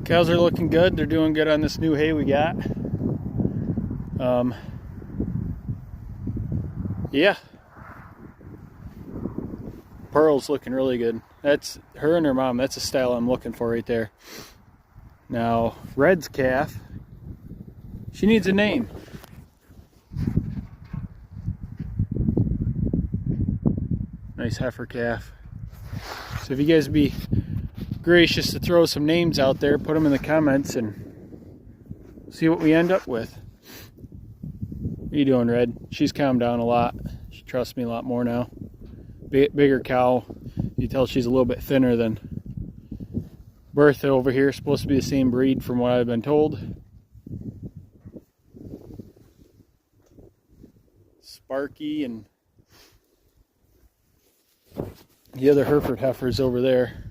Cows are looking good. They're doing good on this new hay we got. Yeah. Pearl's looking really good. That's her and her mom. That's the style I'm looking for right there. Now, Red's calf, she needs a name. Nice heifer calf. So if you guys be gracious to throw some names out there, put them in the comments and see what we end up with. What are you doing, Red? She's calmed down a lot. She trusts me a lot more now. Bigger cow. You tell she's a little bit thinner than Bertha over here. Supposed to be the same breed from what I've been told. Sparky and the other Hereford heifers over there.